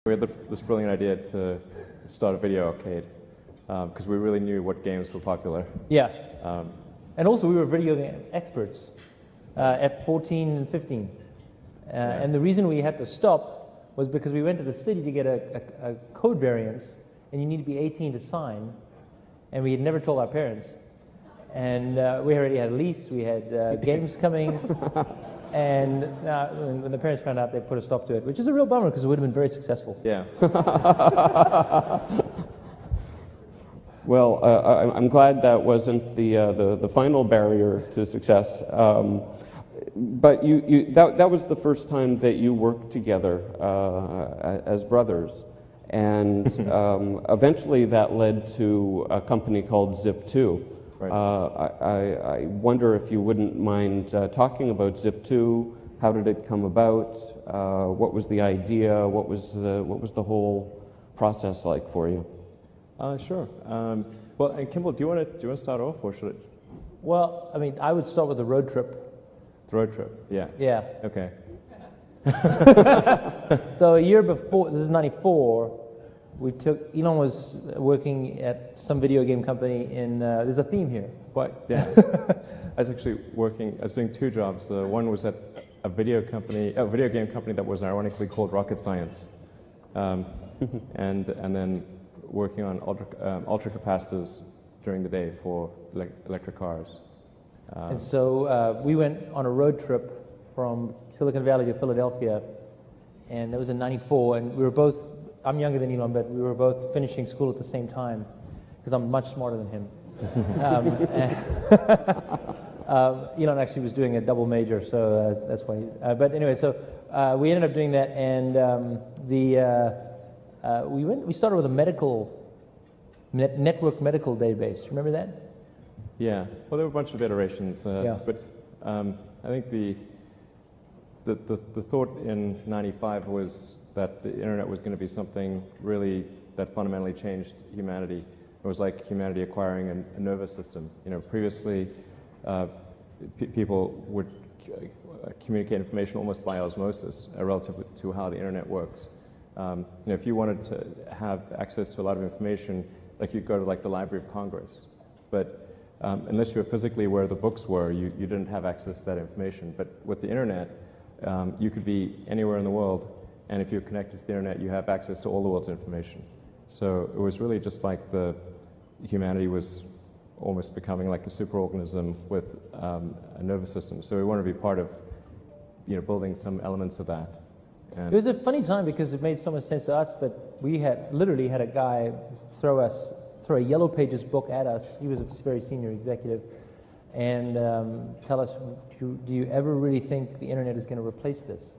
We had this brilliant idea to start a video arcade because we really knew what games were popular. Yeah. And also we were video game experts at 14 and 15. And the reason we had to stop was because we went to the city to get a code variance, and you need to be 18 to sign, and we had never told our parents. And we already had a lease, we had games coming, and when the parents found out, they put a stop to it, which is a real bummer because it would have been very successful. Yeah. Well, I'm glad that wasn't the final barrier to success. But that was the first time that you worked together as brothers, and eventually that led to a company called Zip2. Right. I wonder if you wouldn't mind talking about Zip2. How did it come about? What was the idea? What was the whole process like for you? Sure. Well, and Kimball, do you want to start off, or should it? Well, I mean, I would start with the road trip. The road trip. Yeah. Yeah. Okay. So a year before, this is '94. Elon was working at some video game company there's a theme here. What? Yeah. I was actually I was doing two jobs. One was at a video game company that was ironically called Rocket Science, and then working on ultra capacitors during the day for electric cars. And so we went on a road trip from Silicon Valley to Philadelphia, and that was in '94, and we were both, I'm younger than Elon, but we were both finishing school at the same time, because I'm much smarter than him. Elon actually was doing a double major, so that's why. But anyway, so we ended up doing that, and we started with a network medical database. Remember that? Yeah. Well, there were a bunch of iterations, Yeah. but I think the thought in '95 was that the internet was going to be something really that fundamentally changed humanity. It was like humanity acquiring a nervous system. You know, previously people would communicate information almost by osmosis relative to how the internet works. You know, if you wanted to have access to a lot of information, like you'd go to the Library of Congress, but unless you were physically where the books were, you didn't have access to that information. But with the internet, you could be anywhere in the world, and if you're connected to the internet, you have access to all the world's information. So it was really just like humanity was almost becoming like a superorganism with a nervous system. So we wanted to be part of, building some elements of that. And it was a funny time because it made so much sense to us, but we literally had a guy throw a Yellow Pages book at us. He was a very senior executive, and tell us, do you ever really think the internet is going to replace this?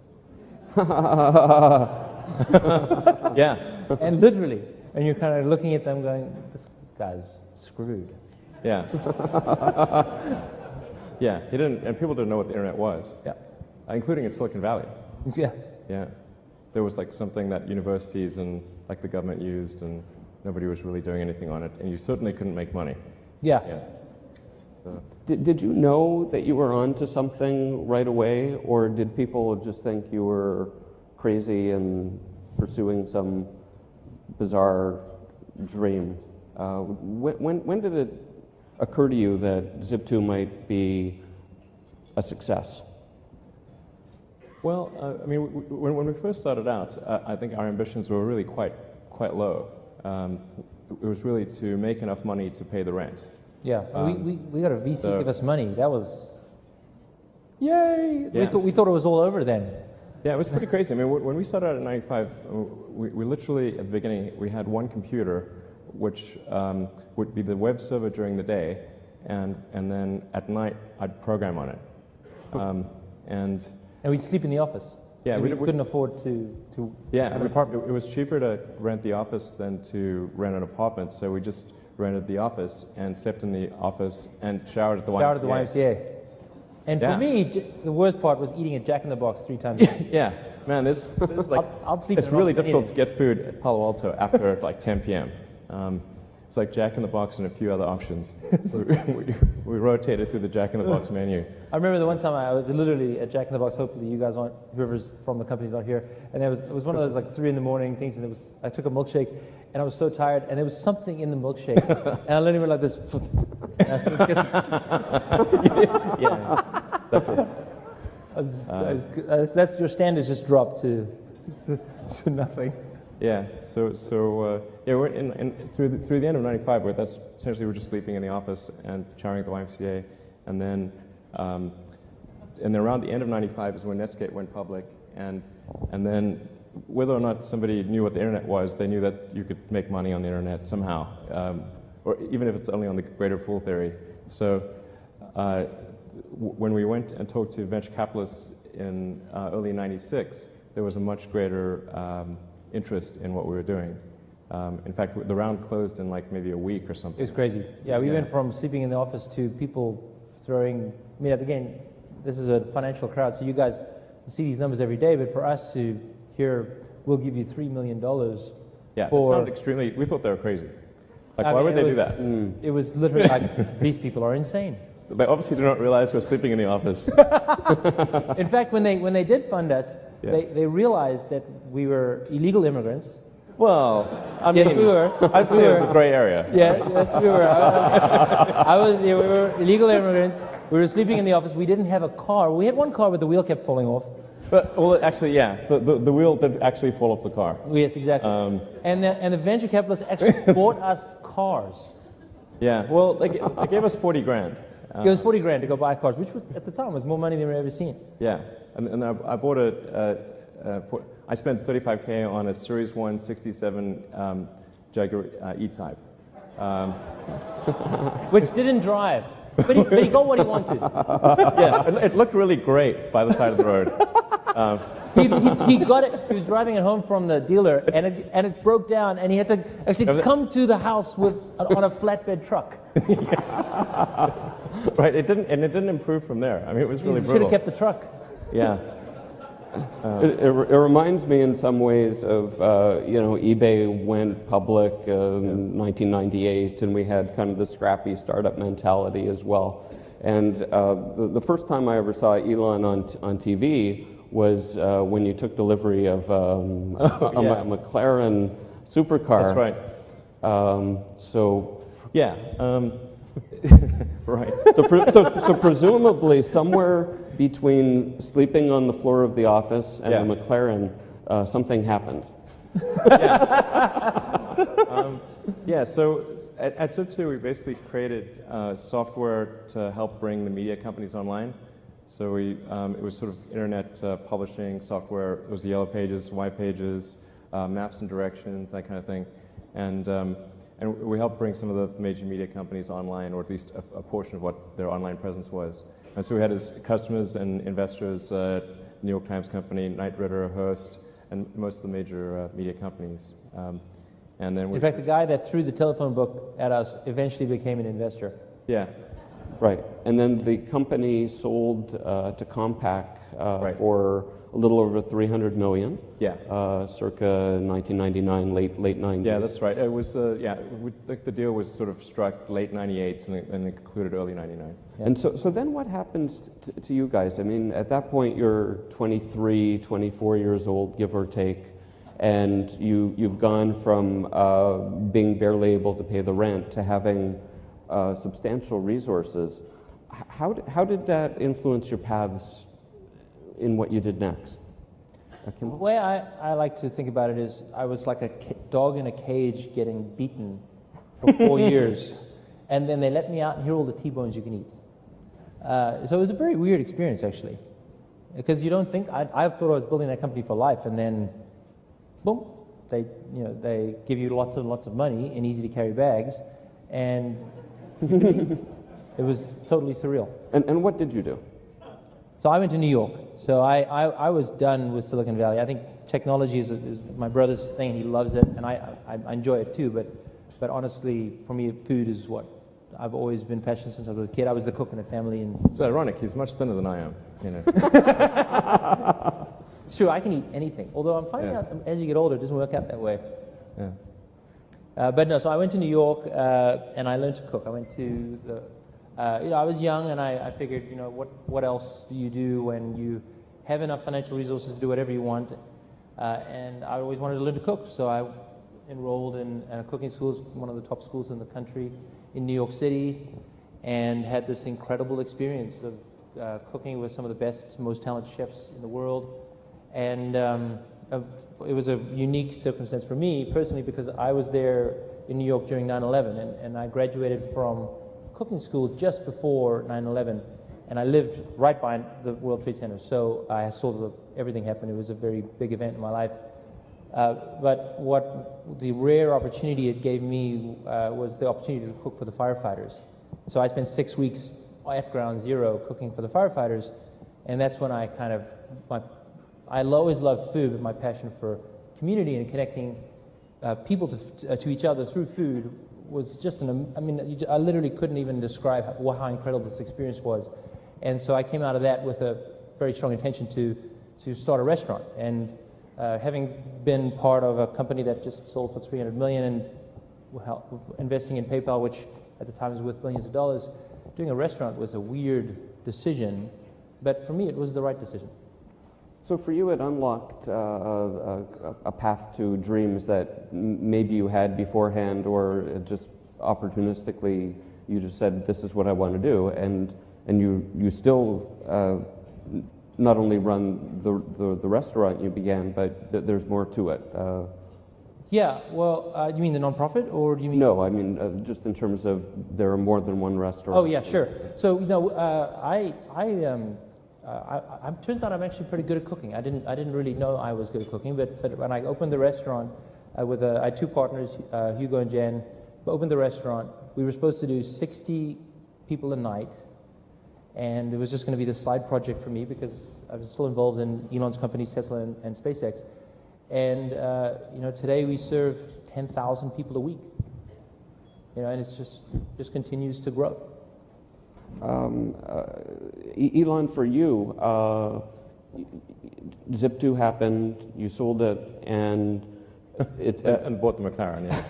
Yeah. And literally, and you're kind of looking at them going, this guy's screwed. Yeah. Yeah, he didn't, and people didn't know what the internet was. Yeah. Including in Silicon Valley. Yeah. Yeah. There was something that universities and the government used, and nobody was really doing anything on it, and you certainly couldn't make money. Yeah. Yeah. So. Did you know that you were onto something right away, or did people just think you were crazy and pursuing some bizarre dream? When did it occur to you that Zip2 might be a success? Well, I mean, when we first started out, I think our ambitions were really quite low. It was really to make enough money to pay the rent. Yeah, we got a VC give us money. That was, yay! Yeah. We thought it was all over then. Yeah, it was pretty crazy. I mean, when we started out in '95, we literally, at the beginning, we had one computer, which would be the web server during the day, and then at night, I'd program on it. And we'd sleep in the office. Yeah, we couldn't afford to have an apartment. It was cheaper to rent the office than to rent an apartment, so we just rented the office and slept in the office and showered at the YMCA. Showered at the YMCA. And for me, the worst part was eating at Jack in the Box 3 times a day. Yeah, man, this I'll sleep. It's really difficult to get food at Palo Alto after 10 p.m. It's like Jack in the Box and a few other options. So we rotated through the Jack in the Box menu. I remember the one time I was literally at Jack in the Box. Hopefully you guys aren't, whoever's from the company's not here. And it was one of those like 3 a.m. things, and I took a milkshake, and I was so tired, and there was something in the milkshake, and I literally went like this. Yeah, that's your standards just dropped to nothing. yeah. So we're through the end of '95. Where that's essentially we're just sleeping in the office and showering at the YMCA, and then around the end of '95 is when Netscape went public, and then whether or not somebody knew what the internet was, they knew that you could make money on the internet somehow, or even if it's only on the greater fool theory. So when we went and talked to venture capitalists in early '96, there was a much greater interest in what we were doing. In fact, the round closed in like maybe a week or something. It was crazy. Yeah, we went from sleeping in the office to people throwing, I mean, again, this is a financial crowd, so you guys see these numbers every day, but for us to hear, we'll give you $3 million. Yeah, it sounded extremely, we thought they were crazy. Like, why would they do that? It was literally like, these people are insane. They obviously do not realize we're sleeping in the office. In fact, when they did fund us, they realized that we were illegal immigrants. Well, I mean, yes, we were. I'd say it was a gray area. Yeah, yes, we were. We were illegal immigrants. We were sleeping in the office. We didn't have a car. We had one car, but the wheel kept falling off. But, well, actually, yeah, the wheel did actually fall off the car. Yes, exactly. And the venture capitalists actually bought us cars. Yeah, well, they gave us 40 grand. It was 40 grand to go buy cars, which was, at the time was more money than we'd ever seen. Yeah, and I bought I spent $35K on a Series 1 67 Jaguar E-Type. Which didn't drive, but he got what he wanted. Yeah, it looked really great by the side of the road. He got it. He was driving it home from the dealer, and it broke down, and he had to actually come to the house on a flatbed truck. Right. It didn't improve from there. I mean, it was really brutal. Should have kept the truck. Yeah. It reminds me in some ways of, eBay went public in 1998, and we had kind of the scrappy startup mentality as well. And the first time I ever saw Elon on TV was when you took delivery of a McLaren supercar. That's right. Yeah. Right. So presumably somewhere between sleeping on the floor of the office and the McLaren, something happened. Yeah. So at Zip2, we basically created software to help bring the media companies online. So it was sort of internet publishing software. It was the Yellow Pages, White Pages, maps and directions, that kind of thing, and we helped bring some of the major media companies online, or at least a portion of what their online presence was. And so we had as customers and investors, New York Times Company, Knight Ridder, Hearst, and most of the major media companies. And then in fact, the guy that threw the telephone book at us eventually became an investor. Yeah. Right, and then the company sold to Compaq for a little over $300 million. Yeah. Circa 1999, late 90s. Yeah, that's right. It was the deal was sort of struck late '98 and it concluded early '99. Yeah. And so then what happens to you guys? I mean, at that point you're 23, 24 years old, give or take, and you've gone from being barely able to pay the rent to having substantial resources. How did that influence your paths in what you did next? The way I like to think about it is I was like a dog in a cage getting beaten for 4 years, and then they let me out and here are all the T-bones you can eat. So it was a very weird experience, actually, because you don't think, I thought I was building that company for life, and then boom, they give you lots and lots of money in easy to carry bags, and it was totally surreal. And what did you do? So I went to New York. So I was done with Silicon Valley. I think technology is my brother's thing. He loves it, and I enjoy it too. But honestly, for me, food is what I've always been passionate since I was a kid. I was the cook in the family, and it's ironic. He's much thinner than I am. It's true. I can eat anything. Although I'm finding out as you get older, it doesn't work out that way. Yeah. But no, so I went to New York and I learned to cook. I went to the, I was young and I figured, what else do you do when you have enough financial resources to do whatever you want? And I always wanted to learn to cook, so I enrolled in cooking schools, one of the top schools in the country in New York City, and had this incredible experience of cooking with some of the best, most talented chefs in the world. And it was a unique circumstance for me personally because I was there in New York during 9/11, and I graduated from cooking school just before 9/11, and I lived right by the World Trade Center, so I saw everything happen. It was a very big event in my life. But what the rare opportunity it gave me was the opportunity to cook for the firefighters. So I spent 6 weeks at ground zero cooking for the firefighters, and that's when I I always loved food, but my passion for community and connecting people to each other through food was just I literally couldn't even describe how incredible this experience was. And so I came out of that with a very strong intention to start a restaurant. And having been part of a company that just sold for $300 million and investing in PayPal, which at the time was worth billions of dollars, doing a restaurant was a weird decision, but for me it was the right decision. So for you, it unlocked a path to dreams that maybe you had beforehand, or just opportunistically you just said, this is what I want to do, and you still not only run the restaurant you began, but there's more to it. Yeah, well, do you mean the nonprofit, or do you mean? No, I mean just in terms of there are more than one restaurant. Oh yeah, sure. So turns out I'm actually pretty good at cooking. I didn't really know I was good at cooking, but when I opened the restaurant I had two partners, Hugo and Jen, opened the restaurant. We were supposed to do 60 people a night, and it was just going to be this side project for me because I was still involved in Elon's companies, Tesla and SpaceX. And today we serve 10,000 people a week. And it's just continues to grow. Elon, for you, Zip2 happened, you sold it, and and bought the McLaren, yeah.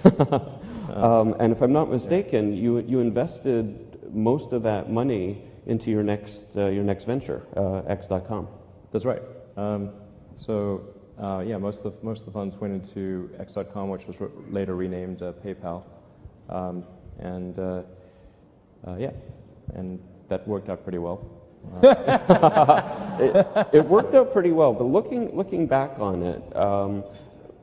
And if I'm not mistaken, you invested most of that money into your next venture, X.com. That's right. Most of the funds went into X.com, which was later renamed PayPal, and that worked out pretty well. It worked out pretty well, but looking back on it,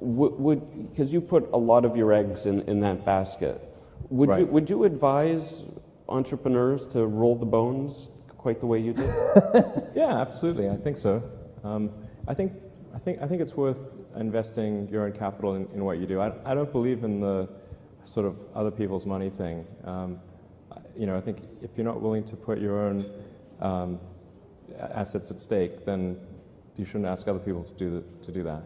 because you put a lot of your eggs in that basket, would you advise entrepreneurs to roll the bones quite the way you did? Yeah, absolutely. I think so. I think it's worth investing your own capital in what you do. I don't believe in the sort of other people's money thing. I think if you're not willing to put your own assets at stake, then you shouldn't ask other people to do that.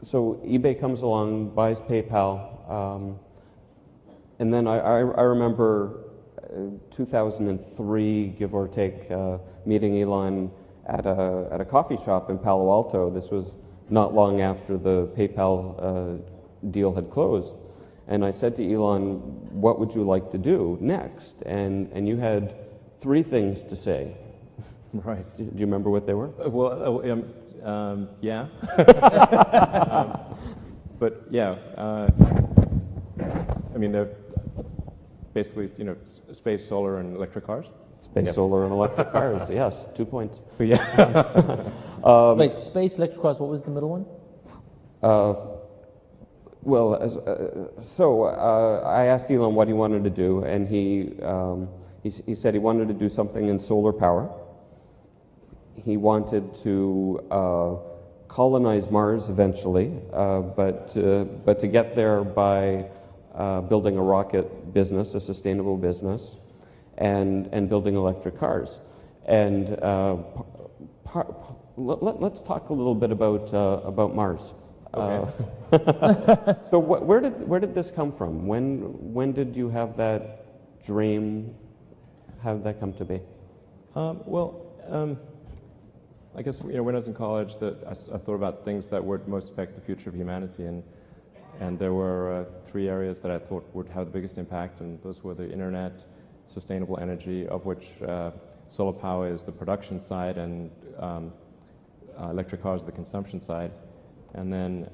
So eBay comes along, buys PayPal, and then I remember 2003, give or take, meeting Elon at a coffee shop in Palo Alto. This was not long after the PayPal deal had closed. And I said to Elon, what would you like to do next? And you had 3 things to say. Right. Do you remember what they were? Yeah. But yeah, they're basically, space, solar, and electric cars. Space, solar, and electric cars, yes, 2 points. But yeah. Wait, space, electric cars, what was the middle one? I asked Elon what he wanted to do, and he said he wanted to do something in solar power. He wanted to colonize Mars eventually, but to get there by building a rocket business, a sustainable business, and building electric cars. And let's talk a little bit about Mars. Okay. So where did this come from? When did you have that dream? How did that come to be? I guess when I was in college, I thought about things that would most affect the future of humanity, and there were 3 areas that I thought would have the biggest impact, and those were the internet, sustainable energy, of which solar power is the production side, and electric cars the consumption side, and then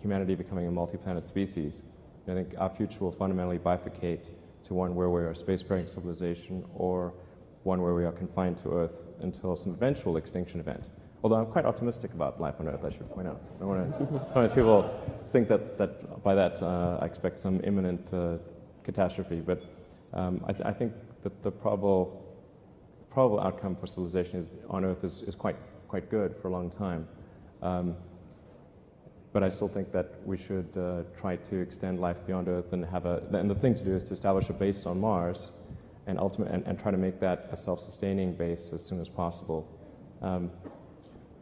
humanity becoming a multi-planet species. I think our future will fundamentally bifurcate to one where we are a space-faring civilization, or one where we are confined to Earth until some eventual extinction event. Although I'm quite optimistic about life on Earth, I should point out. I don't want to. Sometimes people think that by that I expect some imminent catastrophe, but I think that the probable outcome for civilization on Earth is quite good for a long time. But I still think that we should try to extend life beyond Earth and and the thing to do is to establish a base on Mars, and try to make that a self-sustaining base as soon as possible.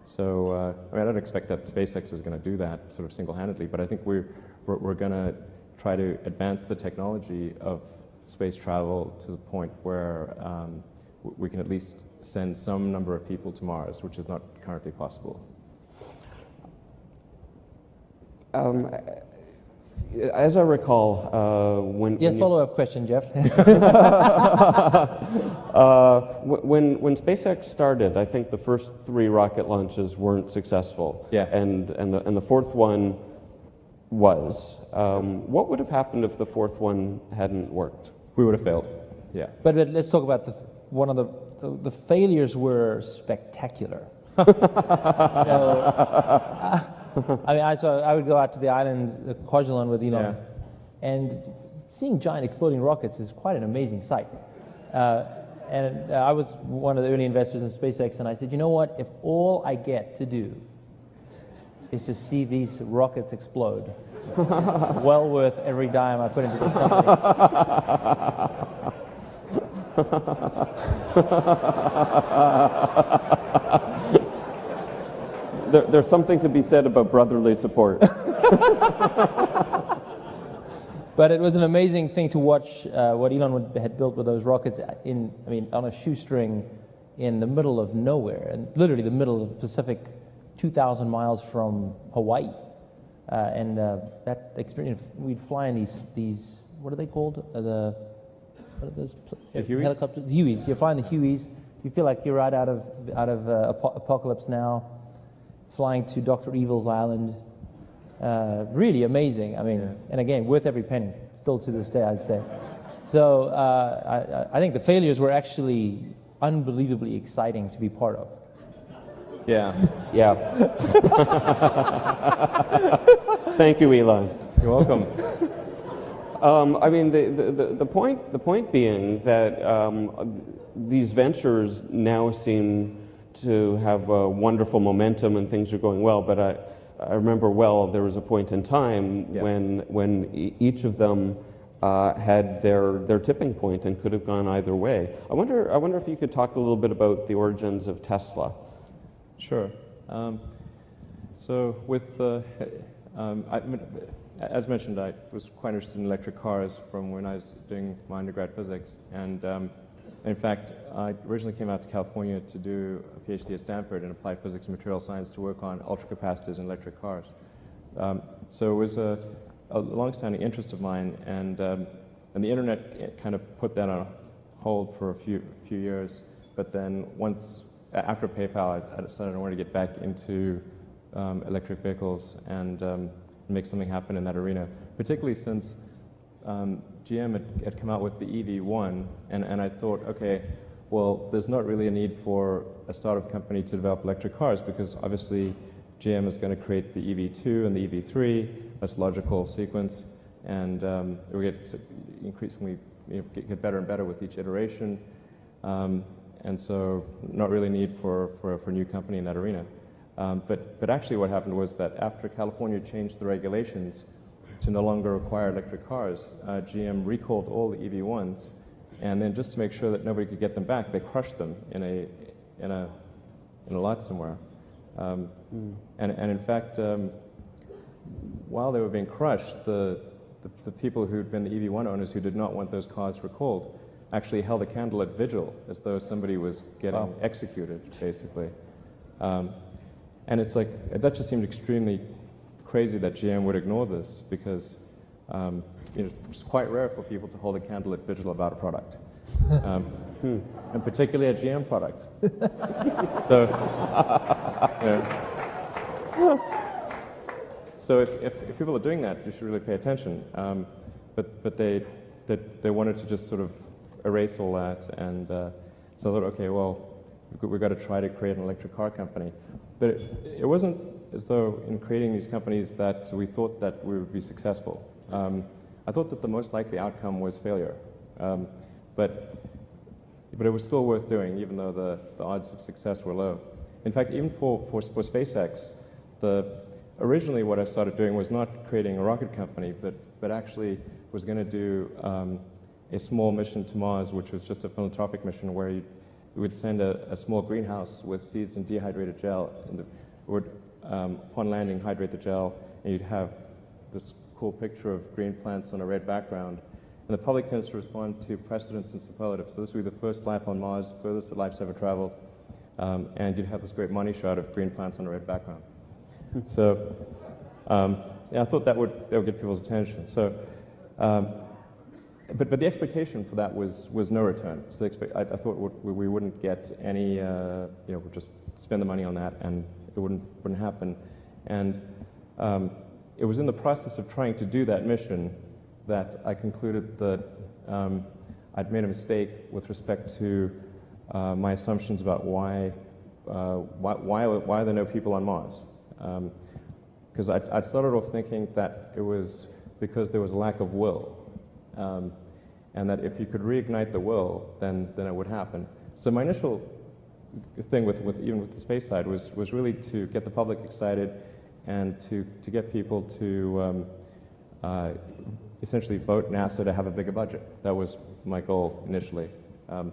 So I don't expect that SpaceX is going to do that sort of single-handedly, but I think we're going to try to advance the technology of space travel to the point where we can at least send some number of people to Mars, which is not currently possible. As I recall, when follow-up question, Jeff. when SpaceX started, I think the first 3 rocket launches weren't successful. Yeah. And the 4th one was. What would have happened if the 4th one hadn't worked? We would have failed. Yeah. But let's talk about one of the failures were spectacular. I would go out to the island, Kwajalein, with Elon, and seeing giant exploding rockets is quite an amazing sight. And I was one of the early investors in SpaceX, and I said, you know what? If all I get to do is to see these rockets explode, well worth every dime I put into this company. There's something to be said about brotherly support. But it was an amazing thing to watch what Elon had built with those rockets on a shoestring in the middle of nowhere, and literally the middle of the Pacific, 2,000 miles from Hawaii. That experience, we'd fly in these what are they called? What are those Hueys? helicopters? Hueys. You're flying the Hueys. You feel like you're right out of Apocalypse Now, flying to Dr. Evil's island. Really amazing. And again, worth every penny, still to this day, I'd say. So I think the failures were actually unbelievably exciting to be part of. Yeah. Yeah. Thank you, Elon. You're welcome. The point being that these ventures now seem to have a wonderful momentum and things are going well, but I remember there was a point in time when each of them had their tipping point and could have gone either way. I wonder if you could talk a little bit about the origins of Tesla. Sure. So with as mentioned, I was quite interested in electric cars from when I was doing my undergrad physics, and in fact, I originally came out to California to do a PhD at Stanford in applied physics and material science to work on ultracapacitors in electric cars. So it was a long-standing interest of mine, and the internet kind of put that on hold for a few years. But then after PayPal, I decided I wanted to get back into electric vehicles and make something happen in that arena, particularly since GM had come out with the EV1, and I thought, okay, well, there's not really a need for a startup company to develop electric cars, because obviously GM is going to create the EV2 and the EV3. That's a logical sequence, and we get increasingly get better and better with each iteration, and so not really need for a new company in that arena. But actually what happened was that after California changed the regulations to no longer require electric cars, GM recalled all the EV1s, and then just to make sure that nobody could get them back, they crushed them in a lot somewhere. And in fact, while they were being crushed, the people who'd been the EV1 owners who did not want those cars recalled actually held a candlelit vigil as though somebody was getting executed, basically. And it's like, that just seemed extremely crazy that GM would ignore this, because it's quite rare for people to hold a candlelit vigil about a product. And particularly a GM product. So, so if people are doing that, you should really pay attention. But they wanted to just sort of erase all that, and so I thought, okay, well, we've got to try to create an electric car company. But it wasn't as though in creating these companies that we thought that we would be successful. I thought that the most likely outcome was failure. But it was still worth doing, even though the odds of success were low. In fact, even for SpaceX, originally what I started doing was not creating a rocket company, but actually was going to do a small mission to Mars, which was just a philanthropic mission where you would send a small greenhouse with seeds and dehydrated gel, and would, upon landing, hydrate the gel, and you'd have this cool picture of green plants on a red background. And the public tends to respond to precedents and superlatives. So this would be the first life on Mars, furthest that life's ever traveled, and you'd have this great money shot of green plants on a red background. So yeah, I thought that would get people's attention. So, but the expectation for that was no return. So I thought we wouldn't get any, we'd just spend the money on that and it wouldn't happen. And it was in the process of trying to do that mission that I concluded that I'd made a mistake with respect to my assumptions about why are there no people on Mars. Because I started off thinking that it was because there was a lack of will, and that if you could reignite the will, then it would happen. So my initial thing even with the space side was really to get the public excited and to get people to essentially vote NASA to have a bigger budget. That was my goal initially. But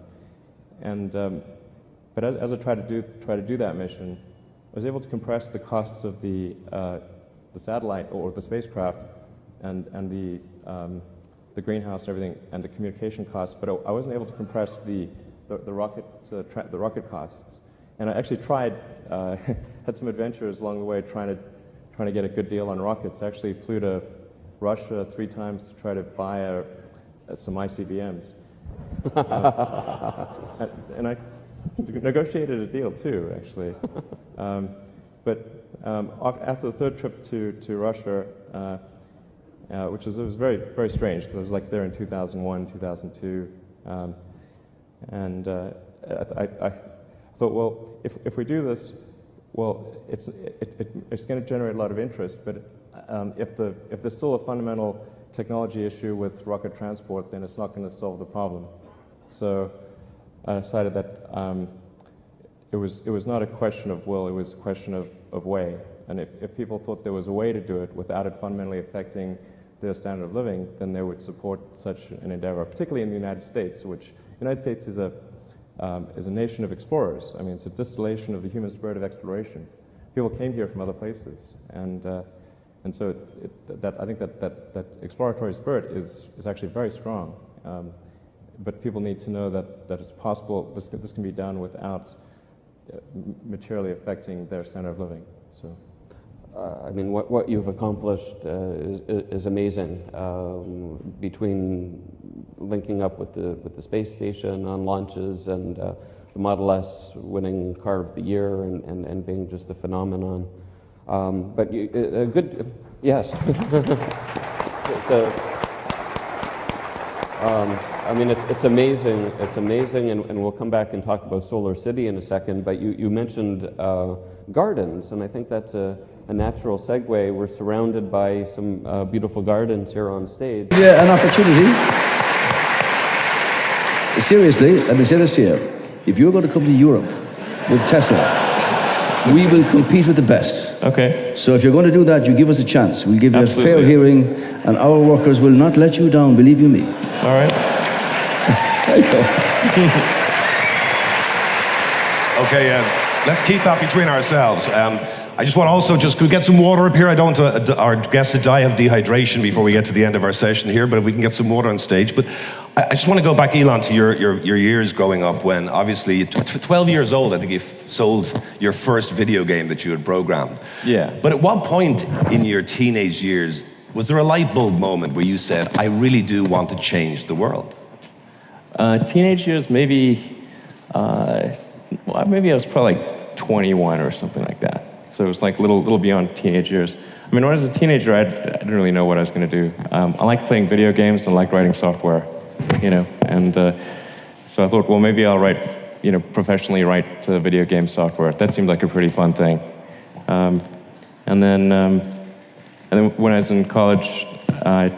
as I tried to do that mission, I was able to compress the costs of the satellite or the spacecraft and the greenhouse and everything and the communication costs, but I wasn't able to compress the rocket costs. And I actually tried, had some adventures along the way trying to get a good deal on rockets. I actually flew to Russia 3 times to try to buy some ICBMs. And I negotiated a deal too, actually. But after the 3rd trip to Russia, it was very, very strange because I was like there in 2001, 2002, and I thought, well, if we do this, well, it's going to generate a lot of interest, but if there's still a fundamental technology issue with rocket transport, then it's not going to solve the problem. So I decided that it was not a question of will, it was a question of way. And if people thought there was a way to do it without it fundamentally affecting their standard of living, then they would support such an endeavor, particularly in the United States, which the United States is a nation of explorers. I mean, it's a distillation of the human spirit of exploration. People came here from other places, and so I think that exploratory spirit is actually very strong. But people need to know that it's possible. This can be done without materially affecting their standard of living. So. I mean, what you've accomplished is amazing. Between linking up with the space station on launches and the Model S winning Car of the Year and being just a phenomenon. But a good, yes. I mean, it's amazing. It's amazing, and we'll come back and talk about Solar City in a second. But you mentioned gardens, and I think that's a natural segue. We're surrounded by some beautiful gardens here on stage. Yeah, an opportunity. Seriously, let me say this to you. If you're going to come to Europe with Tesla, we will compete with the best. Okay. So if you're going to do that, you give us a chance. We'll give you Absolutely. a fair hearing, and our workers will not let you down, believe you me. All right. There you go. Okay, let's keep that between ourselves. I just want to also could we get some water up here? I don't want our guests to die of dehydration before we get to the end of our session here, but if we can get some water on stage. But I just want to go back, Elon, to your years growing up when obviously, 12 years old, I think you sold your first video game that you had programmed. Yeah. But at what point in your teenage years was there a light bulb moment where you said, I really do want to change the world? Teenage years, maybe maybe I was probably like 21 or something like that. So it was like a little beyond teenage years. I mean, when I was a teenager, I didn't really know what I was going to do. I liked playing video games and I liked writing software, and so I thought, well, maybe I'll professionally write video game software. That seemed like a pretty fun thing. And then when I was in college, I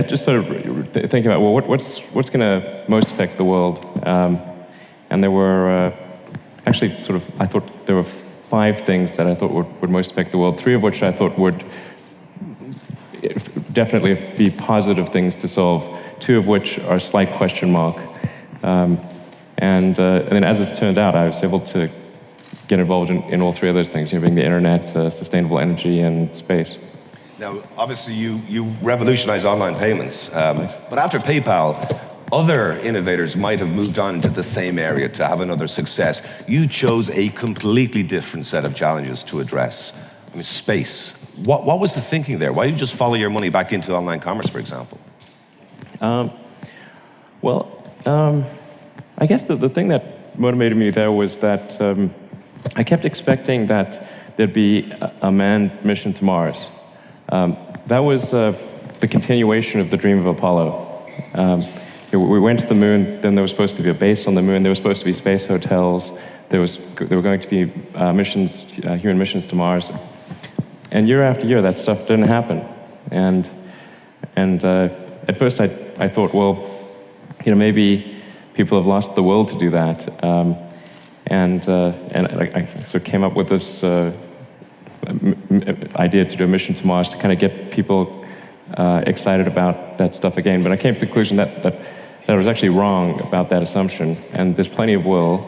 just started thinking about, well, what's going to most affect the world? And there were actually I thought there were 5 things that I thought would most affect the world, 3 of which I thought would definitely be positive things to solve, 2 of which are a slight question mark. And then as it turned out, I was able to get involved in all 3 of those things, being the internet, sustainable energy, and space. Now, obviously, you revolutionized online payments, but after PayPal, other innovators might have moved on into the same area to have another success. You chose a completely different set of challenges to address. I mean, space. What was the thinking there? Why did you just follow your money back into online commerce, for example? I guess the thing that motivated me there was that I kept expecting that there'd be a manned mission to Mars. That was the continuation of the dream of Apollo. We went to the moon, then there was supposed to be a base on the moon, there were supposed to be space hotels, there were going to be human missions to Mars. And year after year, that stuff didn't happen. And at first I thought, well, maybe people have lost the will to do that. And I sort of came up with this idea to do a mission to Mars to kind of get people excited about that stuff again. But I came to the conclusion that I was actually wrong about that assumption. And there's plenty of will,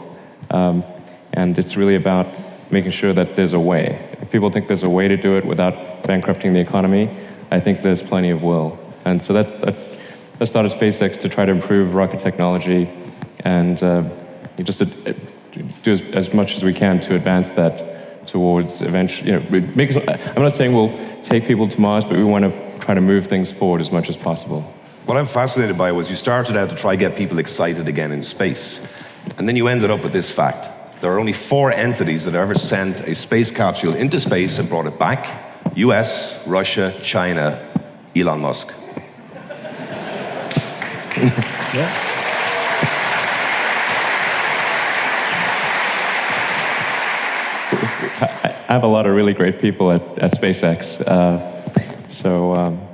and it's really about making sure that there's a way. If people think there's a way to do it without bankrupting the economy, I think there's plenty of will. And so that started SpaceX to try to improve rocket technology and just to do as much as we can to advance that towards eventually, I'm not saying we'll take people to Mars, but we want to try to move things forward as much as possible. What I'm fascinated by was you started out to try to get people excited again in space, and then you ended up with this fact. There are only 4 entities that have ever sent a space capsule into space and brought it back: US, Russia, China, Elon Musk. Yeah. I have a lot of really great people at SpaceX.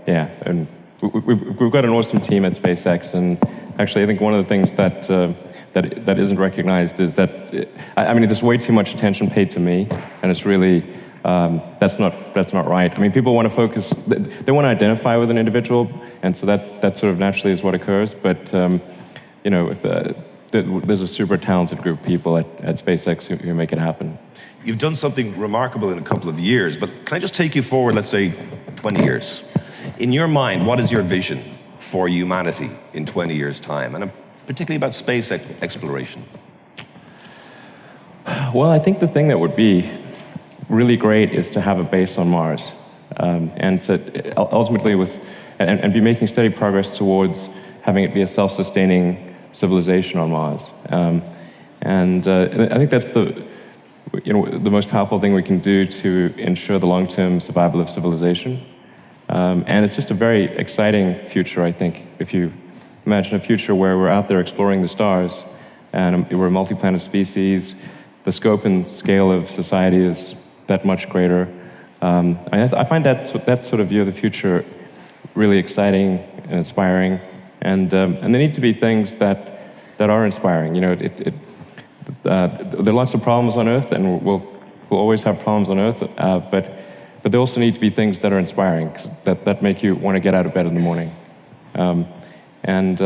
Yeah, and we've got an awesome team at SpaceX, and actually I think one of the things that isn't recognized is that, there's way too much attention paid to me, and it's really, that's not right. I mean, people want to focus, they want to identify with an individual, and so that sort of naturally is what occurs, but there's a super talented group of people at SpaceX who make it happen. You've done something remarkable in a couple of years, but can I just take you forward, let's say, 20 years? In your mind, what is your vision for humanity in 20 years' time, and particularly about space exploration? Well, I think the thing that would be really great is to have a base on Mars, and to ultimately and be making steady progress towards having it be a self-sustaining civilization on Mars. And I think that's the most powerful thing we can do to ensure the long-term survival of civilization. And it's just a very exciting future, I think. If you imagine a future where we're out there exploring the stars, and we're a multi-planet species, the scope and scale of society is that much greater. I find that sort of view of the future really exciting and inspiring. And there need to be things that are inspiring. There are lots of problems on Earth, and we'll always have problems on Earth. But there also need to be things that are inspiring, that make you want to get out of bed in the morning. And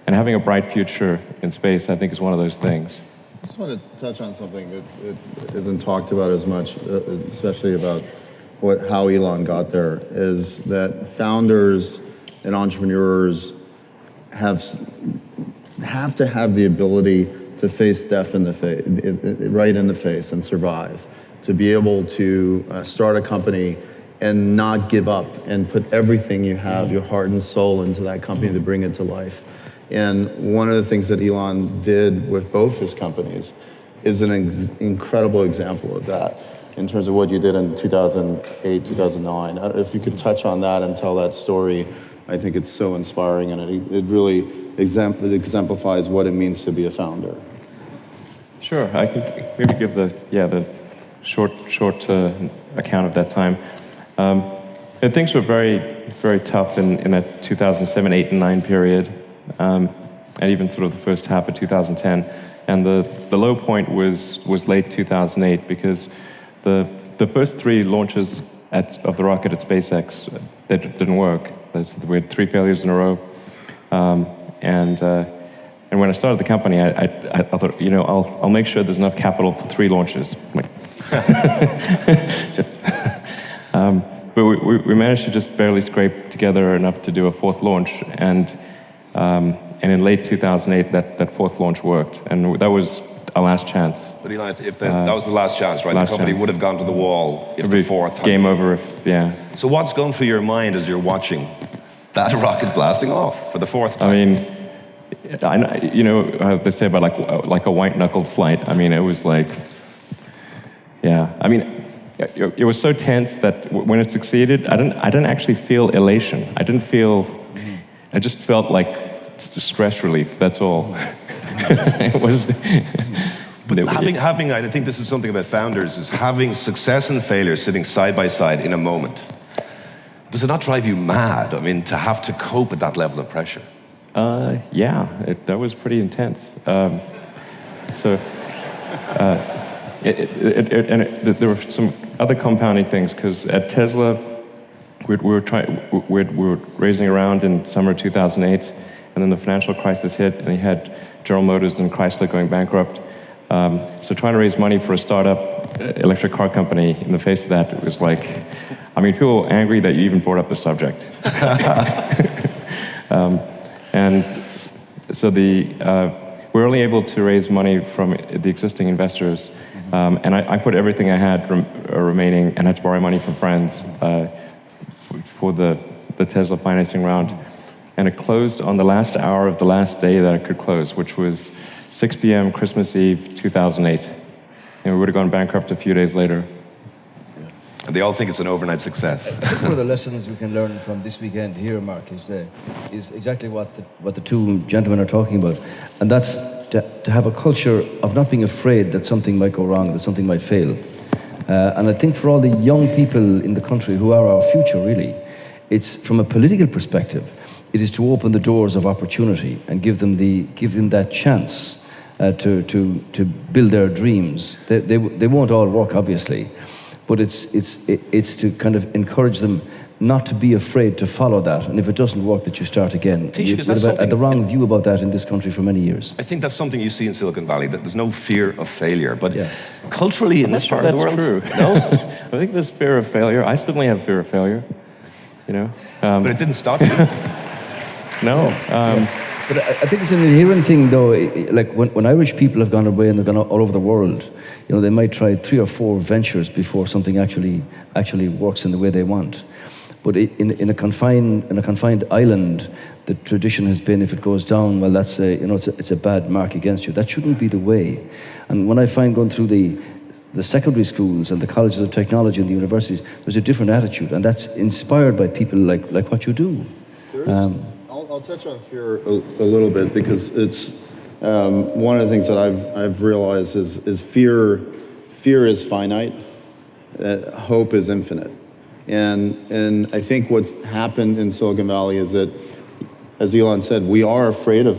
having a bright future in space, I think, is one of those things. I just want to touch on something that isn't talked about as much, especially about how Elon got there, is that founders and entrepreneurs have to have the ability to face death in the face, right in the face, and survive. To be able to start a company and not give up and put everything you have, your heart and soul, into that company to bring it to life. And one of the things that Elon did with both his companies is an incredible example of that in terms of what you did in 2008, 2009. If you could touch on that and tell that story, I think it's so inspiring, and it really exemplifies what it means to be a founder. Sure, I can maybe give the short account of that time. And things were very, very tough in that 2007, 8, and 9 period, and even sort of the first half of 2010. And the low point was late 2008, because the first 3 launches of the rocket at SpaceX that didn't work. We had 3 failures in a row, and when I started the company, I thought, I'll make sure there's enough capital for 3 launches. But we managed to just barely scrape together enough to do a 4th launch, and in late 2008, that 4th launch worked, and that was our last chance. But Elon, if that was the last chance, right? The company would have gone to the wall if the 4th. Game over, yeah. So what's going through your mind as you're watching that rocket blasting off for the 4th time? I mean, how they say about like a white-knuckled flight. I mean, it was like, yeah. I mean, it was so tense that when it succeeded, I didn't actually feel elation. I just felt like stress relief. That's all. It was. But having, I think this is something about founders, is having success and failure sitting side by side in a moment. Does it not drive you mad? I mean, to have to cope with that level of pressure. Yeah, that was pretty intense. There were some other compounding things, because at Tesla, we were raising around in summer 2008, and then the financial crisis hit, and you had General Motors and Chrysler going bankrupt. So trying to raise money for a startup electric car company, in the face of that, it was like, I mean, people were angry that you even brought up the subject. And so we were only able to raise money from the existing investors, and I put everything I had remaining, and had to borrow money from friends for the Tesla financing round. And it closed on the last hour of the last day that it could close, which was 6 p.m. Christmas Eve, 2008. And we would have gone bankrupt a few days later. And they all think it's an overnight success. I think one of the lessons we can learn from this weekend here, Mark, is exactly what the 2 gentlemen are talking about. And that's to have a culture of not being afraid that something might go wrong, that something might fail. And I think for all the young people in the country who are our future, really, it's from a political perspective, it is to open the doors of opportunity and give them that chance to build their dreams. They won't all work, obviously, but it's to kind of encourage them not to be afraid to follow that, and if it doesn't work, that you start again. You've had the wrong view about that in this country for many years. I think that's something you see in Silicon Valley, that there's no fear of failure. But culturally, in this part of the world, true. No? I think there's fear of failure. I certainly have fear of failure. But it didn't stop you. No. But I think it's an inherent thing, though. Like when Irish people have gone away and they've gone all over the world, they might try 3 or 4 ventures before something actually works in the way they want. But in a confined island, the tradition has been, if it goes down, well, that's it's a bad mark against you. That shouldn't be the way. And when I find going through the secondary schools and the colleges of technology and the universities, there's a different attitude, and that's inspired by people like what you do. I'll touch on fear a little bit, because it's one of the things that I've realized is fear is finite, hope is infinite, and I think what's happened in Silicon Valley is that, as Elon said, we are afraid of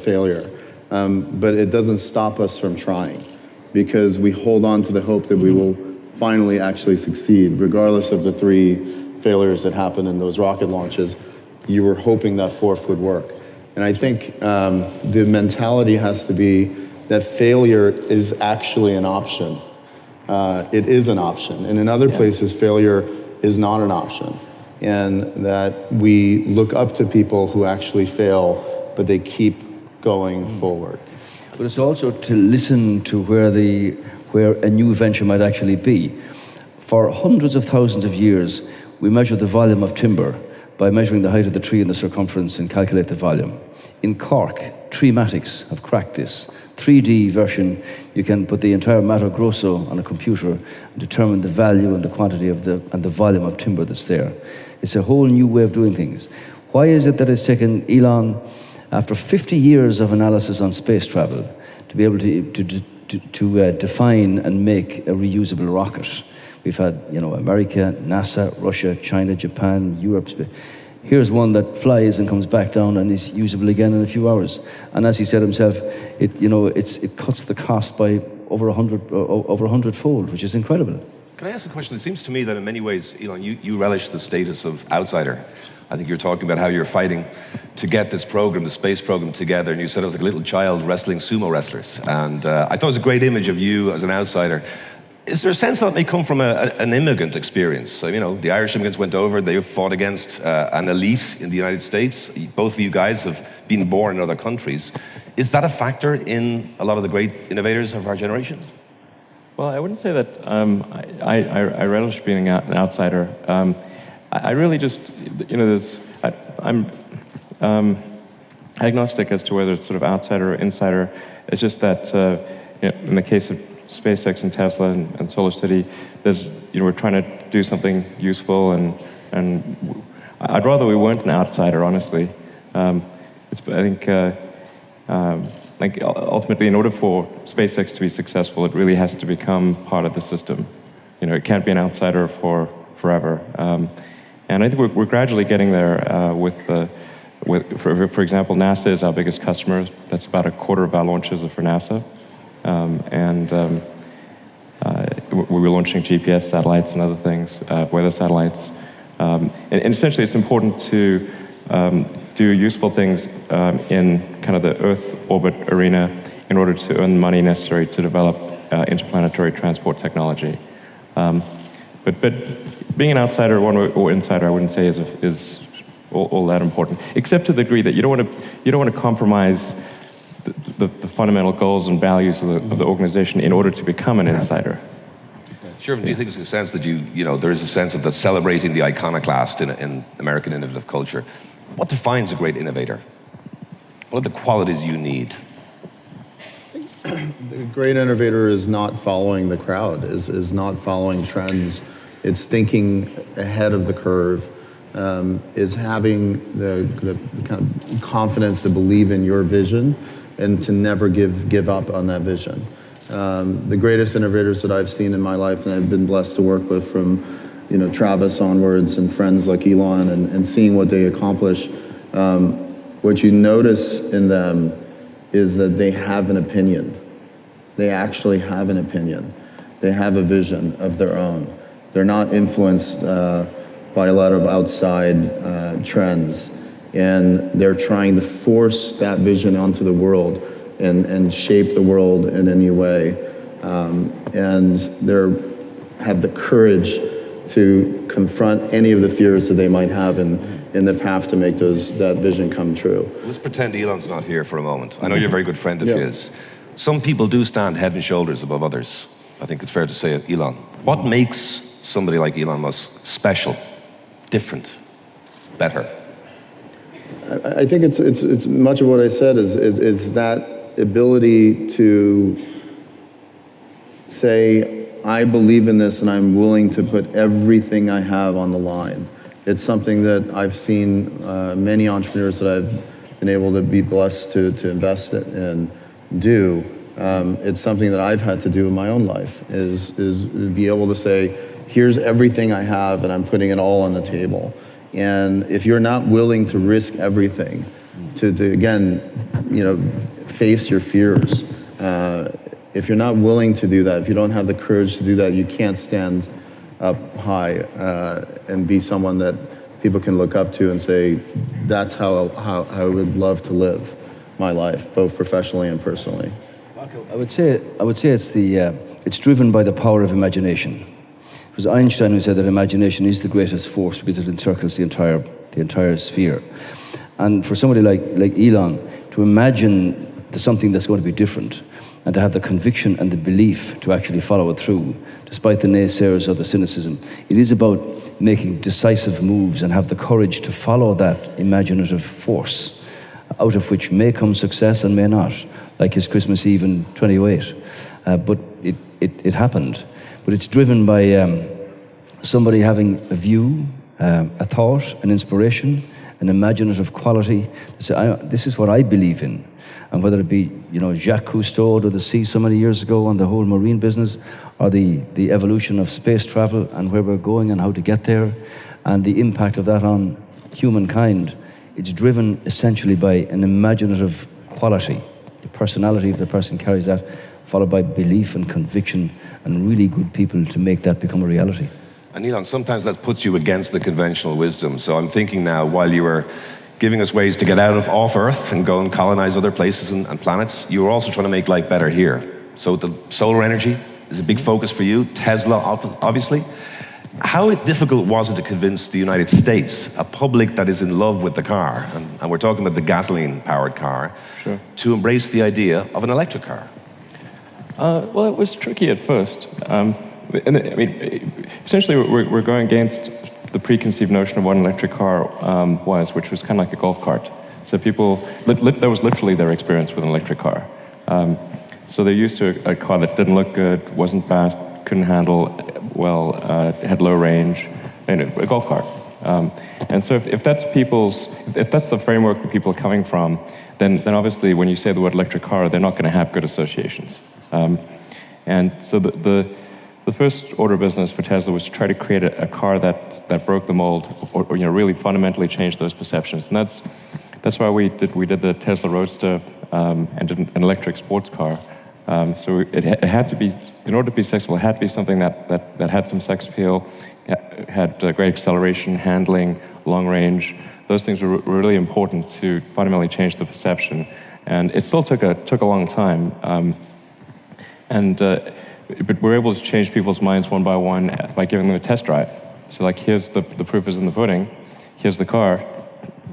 failure, but it doesn't stop us from trying, because we hold on to the hope that we will finally actually succeed, regardless of the 3 failures that happened in those rocket launches. You were hoping that 4th would work. And I think the mentality has to be that failure is actually an option. It is an option. And in other places, failure is not an option. and that we look up to people who actually fail, but they keep going forward. But it's also to listen to where a new venture might actually be. For hundreds of thousands of years, we measure the volume of timber by measuring the height of the tree and the circumference and calculate the volume. In Cork, Treematics have cracked this. 3D version, you can put the entire Mato Grosso on a computer and determine the value and the quantity of and the volume of timber that's there. It's a whole new way of doing things. Why is it that it's taken Elon, after 50 years of analysis on space travel, to be able to define and make a reusable rocket? We've had, America, NASA, Russia, China, Japan, Europe. Here's one that flies and comes back down and is usable again in a few hours. And as he said himself, it cuts the cost by over 100-fold, which is incredible. Can I ask a question? It seems to me that in many ways, Elon, you relish the status of outsider. I think you're talking about how you're fighting to get this program, the space program, together, and you said it was like a little child wrestling sumo wrestlers. And I thought it was a great image of you as an outsider. Is there a sense that may come from an immigrant experience? So, the Irish immigrants went over, they fought against an elite in the United States. Both of you guys have been born in other countries. Is that a factor in a lot of the great innovators of our generation? Well, I wouldn't say that I relish being an outsider. I really just, I'm agnostic as to whether it's sort of outsider or insider. It's just that, in the case of SpaceX and Tesla and Solar City, we're trying to do something useful, and I'd rather we weren't an outsider, honestly. I think ultimately, in order for SpaceX to be successful, it really has to become part of the system. It can't be an outsider for forever. And I think we're gradually getting there for example, NASA is our biggest customer. That's about a quarter of our launches are for NASA. We were launching GPS satellites and other things, weather satellites. And essentially, it's important to do useful things in kind of the Earth orbit arena in order to earn the money necessary to develop interplanetary transport technology. But being an outsider or insider, I wouldn't say is all that important, except to the degree that you don't want to compromise the fundamental goals and values of the organization in order to become an insider. Sure. Do you think there's a sense that there is a sense of celebrating the iconoclast in American innovative culture? What defines a great innovator? What are the qualities you need? The great innovator is not following the crowd, is not following trends. It's thinking ahead of the curve, is having the kind of confidence to believe in your vision and to never give up on that vision. The greatest innovators that I've seen in my life, and I've been blessed to work with from Travis onwards and friends like Elon and seeing what they accomplish, what you notice in them is that they have an opinion. They actually have an opinion. They have a vision of their own. They're not influenced by a lot of outside trends. And they're trying to force that vision onto the world and shape the world in a new way. And they have the courage to confront any of the fears that they might have in the path to make that vision come true. Let's pretend Elon's not here for a moment. I know you're a very good friend of his. Some people do stand head and shoulders above others. I think it's fair to say it, Elon. What makes somebody like Elon Musk special, different, better? I think it's much of what I said is that ability to say, I believe in this and I'm willing to put everything I have on the line. It's something that I've seen many entrepreneurs that I've been able to be blessed to invest in and do. It's something that I've had to do in my own life, is be able to say, here's everything I have and I'm putting it all on the table. And if you're not willing to risk everything, to again, face your fears, if you're not willing to do that, if you don't have the courage to do that, you can't stand up high and be someone that people can look up to and say, that's how I would love to live my life, both professionally and personally. I would say it's driven by the power of imagination. It was Einstein who said that imagination is the greatest force because it encircles the entire sphere. And for somebody like Elon, to imagine something that's going to be different, and to have the conviction and the belief to actually follow it through, despite the naysayers or the cynicism. It is about making decisive moves and have the courage to follow that imaginative force, out of which may come success and may not, like his Christmas Eve in 2008. But it happened. But it's driven by somebody having a view, a thought, an inspiration, an imaginative quality to say, this is what I believe in. And whether it be, Jacques Cousteau or the sea so many years ago on the whole marine business, or the evolution of space travel and where we're going and how to get there, and the impact of that on humankind, it's driven essentially by an imaginative quality. The personality of the person carries that, followed by belief and conviction and really good people to make that become a reality. And Elon, sometimes that puts you against the conventional wisdom. So I'm thinking now, while you were giving us ways to get out of off Earth and go and colonize other places and planets, you were also trying to make life better here. So the solar energy is a big focus for you, Tesla, obviously. How difficult was it to convince the United States, a public that is in love with the car, and we're talking about the gasoline-powered car, Sure. to embrace the idea of an electric car? Well, it was tricky at first. Essentially, we're going against the preconceived notion of what an electric car was, which was kind of like a golf cart. So people, that was literally their experience with an electric car. So they're used to a car that didn't look good, wasn't fast, couldn't handle well, had low range, a golf cart. And so if that's the framework that people are coming from, then obviously when you say the word electric car, they're not going to have good associations. And so the first order of business for Tesla was to try to create a car that broke the mold, or really fundamentally changed those perceptions. And that's why we did the Tesla Roadster and did an electric sports car. So it had to be, in order to be successful, it had to be something that had some sex appeal, had great acceleration, handling, long range. Those things were really important to fundamentally change the perception. And it still took a long time. But we're able to change people's minds one by one by giving them a test drive. So like, here's the proof is in the pudding, here's the car,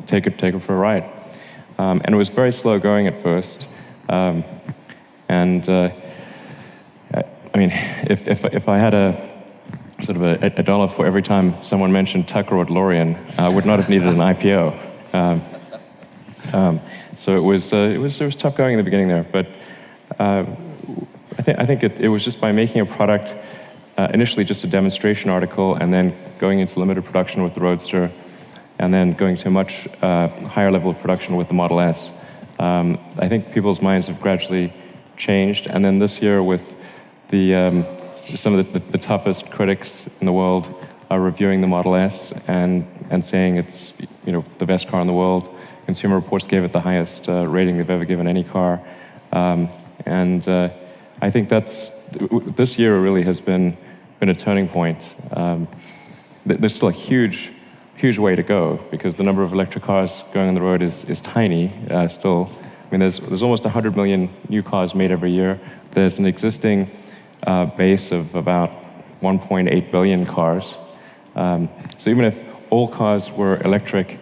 take it for a ride. And it was very slow going at first. If I had a sort of a dollar for every time someone mentioned Tucker or DeLorean, I would not have needed an IPO. So it was tough going in the beginning there, but I think it was just by making a product, initially just a demonstration article, and then going into limited production with the Roadster, and then going to a much higher level of production with the Model S. I think people's minds have gradually changed, and then this year with some of the toughest critics in the world are reviewing the Model S and saying it's the best car in the world. Consumer Reports gave it the highest rating they've ever given any car, I think this year really has been a turning point. There's still a huge way to go because the number of electric cars going on the road is tiny still. I mean, there's almost 100 million new cars made every year. There's an existing base of about 1.8 billion cars. So even if all cars were electric,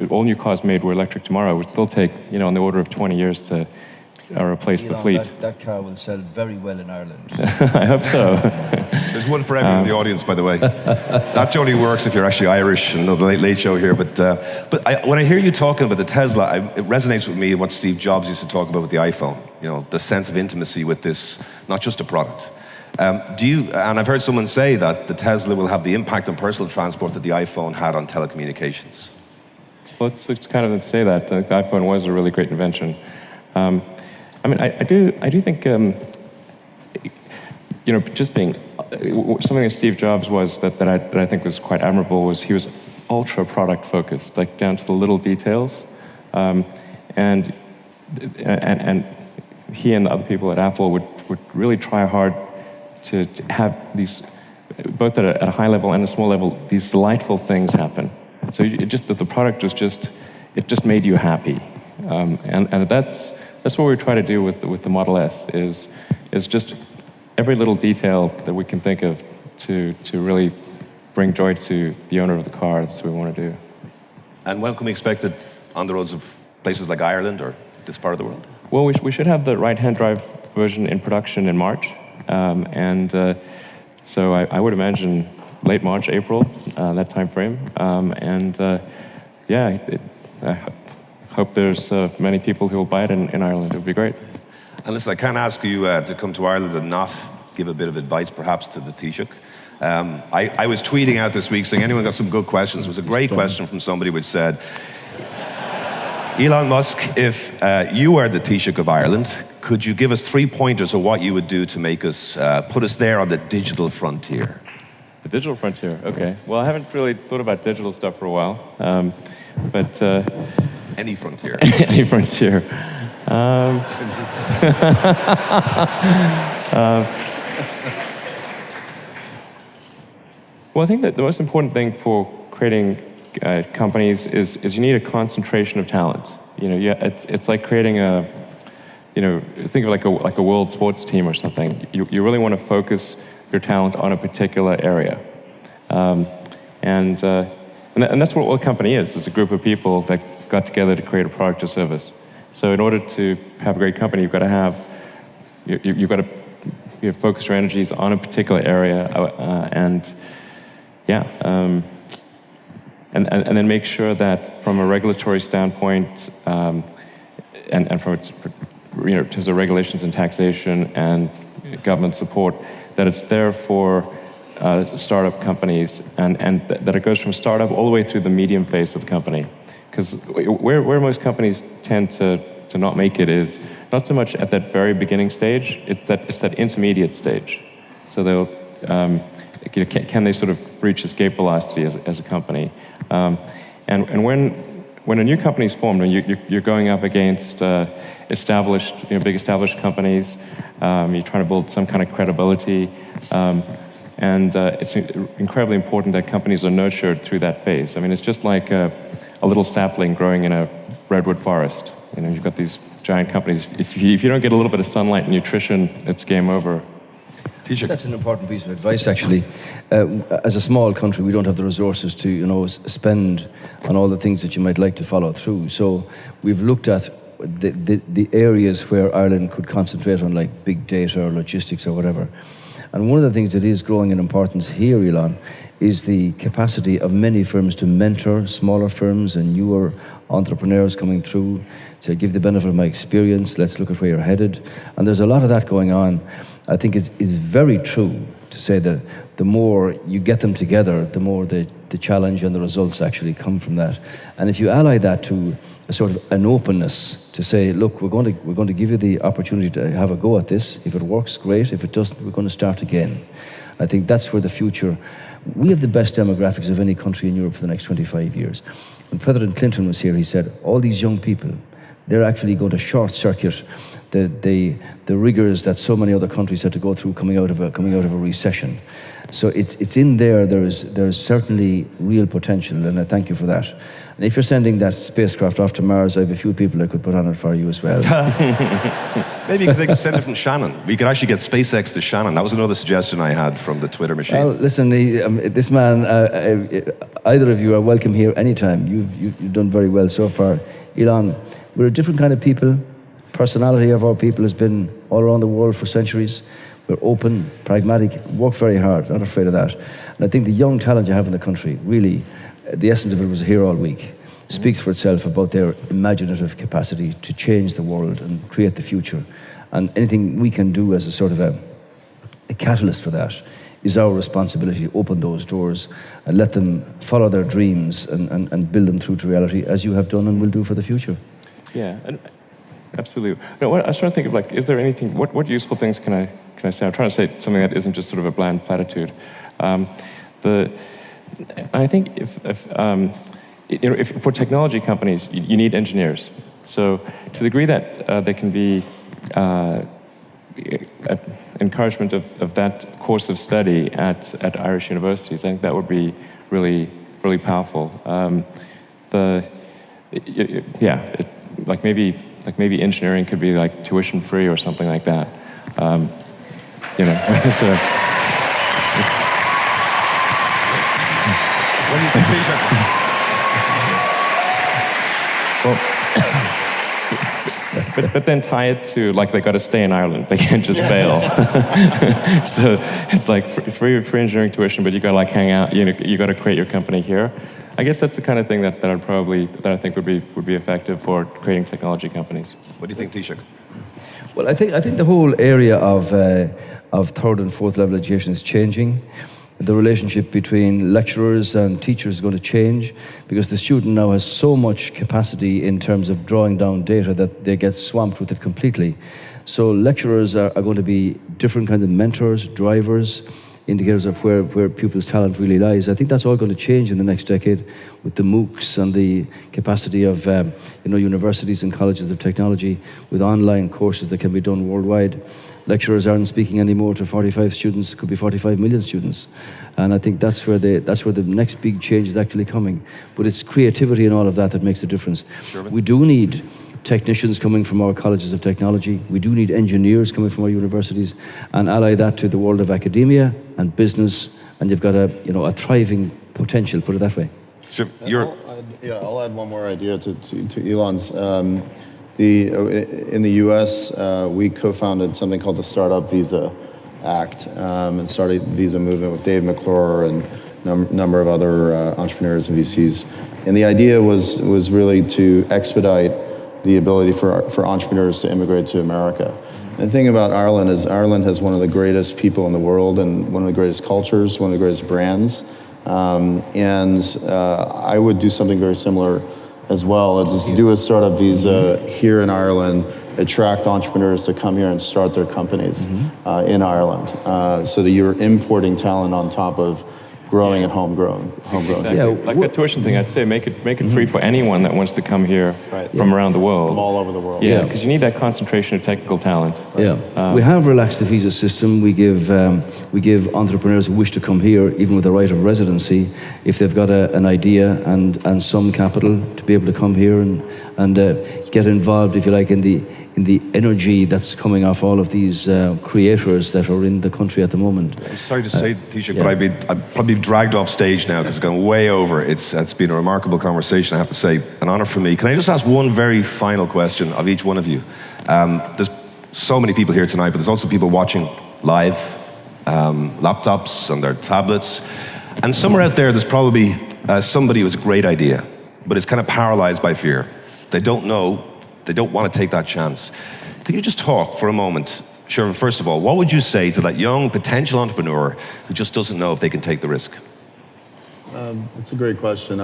all new cars made were electric tomorrow, it would still take on the order of 20 years to replace the fleet. That car will sell very well in Ireland. I hope so. There's one for everyone in the audience, by the way. That only works if you're actually Irish and know the Late Show here. But when I hear you talking about the Tesla, it resonates with me what Steve Jobs used to talk about with the iPhone. The sense of intimacy with this, not just a product. And I've heard someone say that the Tesla will have the impact on personal transport that the iPhone had on telecommunications. Well, it's kind of to say that the iPhone was a really great invention. I do think, just being something that Steve Jobs was that I think was quite admirable was he was ultra product focused, like down to the little details, and he and the other people at Apple would really try hard to have these, both at a high level and a small level, these delightful things happen. So the product was it just made you happy, and that's what we try to do with the Model S is just every little detail that we can think of to really bring joy to the owner of the car. That's what we want to do. And when can we expect it on the roads of places like Ireland or this part of the world? Well, we should have the right-hand drive version in production in March, so I would imagine late March, April, that time frame. I hope there's many people who will buy it in Ireland. It would be great. And listen, I can't ask you to come to Ireland and not give a bit of advice, perhaps, to the Taoiseach. I was tweeting out this week saying, anyone got some good questions? It was a great question from somebody which said, Elon Musk, if you were the Taoiseach of Ireland, could you give us 3 pointers of what you would do to make us, put us there on the digital frontier? The digital frontier, okay. Well, I haven't really thought about digital stuff for a while, but... Any frontier. Any frontier. Well, I think that the most important thing for creating companies is you need a concentration of talent. It's like creating think of like a world sports team or something. You really want to focus your talent on a particular area, and that's what a company is. It's a group of people that got together to create a product or service. So in order to have a great company, you've got to focus your energies on a particular area, and then make sure that from a regulatory standpoint, and from in terms of regulations and taxation and government support, that it's there for startup companies, and that it goes from startup all the way through the medium phase of the company. Because where most companies tend to not make it is not so much at that very beginning stage, it's that intermediate stage. So they'll, can they sort of reach escape velocity as a company? And when a new company is formed, and you're going up against big established companies, you're trying to build some kind of credibility, and it's incredibly important that companies are nurtured through that phase. I mean, it's just like a little sapling growing in a redwood forest. You've got these giant companies. If you don't get a little bit of sunlight and nutrition, it's game over. That's an important piece of advice, actually. As a small country, we don't have the resources to, spend on all the things that you might like to follow through. So we've looked at the areas where Ireland could concentrate on, like big data or logistics or whatever. And one of the things that is growing in importance here, Elon, is the capacity of many firms to mentor smaller firms and newer entrepreneurs coming through, to give the benefit of my experience. Let's look at where you're headed. And there's a lot of that going on. I think it's very true to say that the more you get them together, the more the challenge and the results actually come from that. And if you ally that to a sort of an openness to say, look, we're going to give you the opportunity to have a go at this. If it works, great. If it doesn't, we're going to start again. I think that's where the future. We have the best demographics of any country in Europe for the next 25 years. When President Clinton was here, he said, all these young people, they're actually going to short circuit the rigors that so many other countries had to go through coming out of a recession. So it's in there. There's certainly real potential, and I thank you for that. And if you're sending that spacecraft off to Mars, I have a few people I could put on it for you as well. Maybe they could send it from Shannon. We could actually get SpaceX to Shannon. That was another suggestion I had from the Twitter machine. Well, listen, this man, either of you are welcome here anytime. You've done very well so far. Elon, we're a different kind of people. Personality of our people has been all around the world for centuries. We're open, pragmatic, work very hard, not afraid of that. And I think the young talent you have in the country, really, the essence of it was here all week, speaks for itself about their imaginative capacity to change the world and create the future. And anything we can do as a sort of a catalyst for that is our responsibility to open those doors and let them follow their dreams and build them through to reality, as you have done and will do for the future. Yeah, and absolutely. No, I was trying to think of, like, is there anything, what useful things can I say? I'm trying to say something that isn't just sort of a bland platitude. I think if for technology companies, you need engineers. So to the degree that there can be encouragement of that course of study at Irish universities, I think that would be really, really powerful. Maybe engineering could be like tuition free or something like that. So. do you think, Taoiseach? Well, but then tie it to, like, they got to stay in Ireland. They can't just bail. So it's like free engineering tuition, but you got to like hang out. You got to create your company here. I guess that's the kind of thing that I think would be effective for creating technology companies. What do you think, Taoiseach? Well, I think the whole area of third and fourth level education is changing. The relationship between lecturers and teachers is going to change because the student now has so much capacity in terms of drawing down data that they get swamped with it completely. So lecturers are going to be different kinds of mentors, drivers, indicators of where pupils' talent really lies. I think that's all going to change in the next decade with the MOOCs and the capacity of universities and colleges of technology with online courses that can be done worldwide. Lecturers aren't speaking anymore to 45 students, it could be 45 million students. And I think that's where the next big change is actually coming. But it's creativity and all of that makes a difference. Sure. We do need technicians coming from our colleges of technology. We do need engineers coming from our universities, and ally that to the world of academia and business, and you've got a thriving potential, put it that way. Sure. I'll add one more idea to Elon's. In the U.S., we co-founded something called the Startup Visa Act and started the Visa movement with Dave McClure and a number of other entrepreneurs and VCs. And the idea was really to expedite the ability for entrepreneurs to immigrate to America. And the thing about Ireland is Ireland has one of the greatest people in the world and one of the greatest cultures, one of the greatest brands. I would do something very similar as well, just do a startup visa here in Ireland, attract entrepreneurs to come here and start their companies in Ireland, so that you're importing talent on top of growing and homegrown. Exactly. Yeah, like the tuition thing, I'd say make it free for anyone that wants to come here from around the world. From all over the world. Yeah, because you need that concentration of technical talent. Yeah, we have relaxed the visa system. We give entrepreneurs who wish to come here, even with the right of residency, if they've got an idea and some capital, to be able to come here and get involved, if you like, in the energy that's coming off all of these creators that are in the country at the moment. I'm sorry to say, Taoiseach, but I'd probably be dragged off stage now because it's gone way over. It's been a remarkable conversation, I have to say. An honor for me. Can I just ask one very final question of each one of you? There's so many people here tonight, but there's also people watching live, laptops and their tablets. And somewhere out there, there's probably somebody with a great idea, but is kind of paralyzed by fear. They don't know. They don't want to take that chance. Could you just talk for a moment, Shervin, first of all, what would you say to that young potential entrepreneur who just doesn't know if they can take the risk? It's a great question.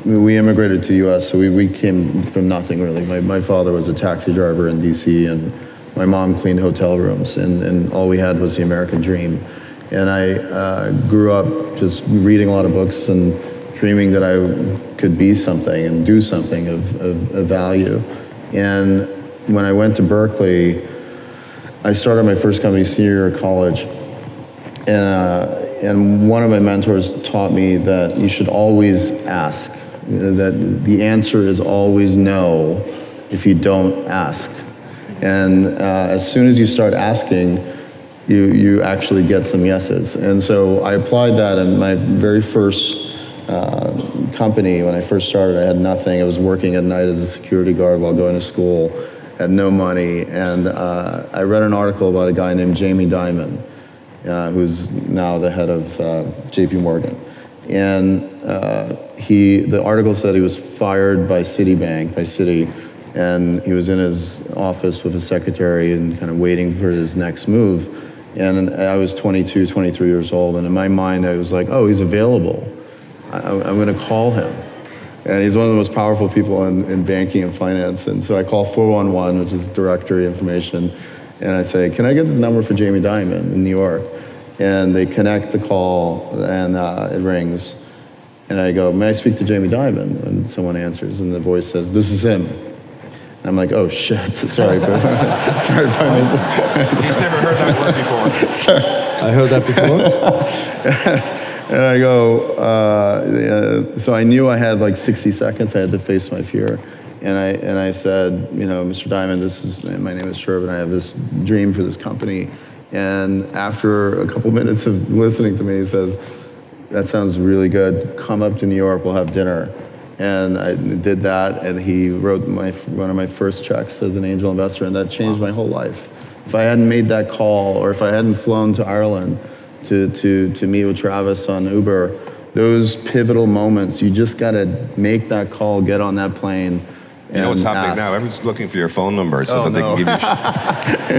We immigrated to the U.S., so we came from nothing really. My father was a taxi driver in D.C. and my mom cleaned hotel rooms, and all we had was the American dream. And I grew up just reading a lot of books and dreaming that I could be something and do something of value. And when I went to Berkeley, I started my first company senior year of college. And one of my mentors taught me that you should always ask, that the answer is always no if you don't ask. And as soon as you start asking, you actually get some yeses. And so I applied that in my very first company. When I first started, I had nothing. I was working at night as a security guard while going to school, had no money. And I read an article about a guy named Jamie Dimon, who's now the head of JP Morgan. And the article said he was fired by Citibank, by Citi, and he was in his office with his secretary and kind of waiting for his next move. And I was 22, 23 years old, and in my mind I was like, oh, he's available. I'm going to call him. And he's one of the most powerful people in banking and finance. And so I call 411, which is directory information, and I say, can I get the number for Jamie Dimon in New York? And they connect the call, and it rings. And I go, may I speak to Jamie Dimon? And someone answers, and the voice says, this is him. And I'm like, oh shit, sorry. Sorry, Prime Minister. He's never heard that word before. Sorry. I heard that before. And I go, so I knew I had like 60 seconds. I had to face my fear. And I said, Mr. Dimon, my name is Shervin. I have this dream for this company. And after a couple minutes of listening to me, he says, "That sounds really good. Come up to New York, we'll have dinner." And I did that, and he wrote one of my first checks as an angel investor, and that changed my whole life. If I hadn't made that call, or if I hadn't flown to Ireland to meet with Travis on Uber, those pivotal moments, you just gotta make that call, get on that plane. You know what's happening ask. now? Everyone's looking for your phone number so that they can give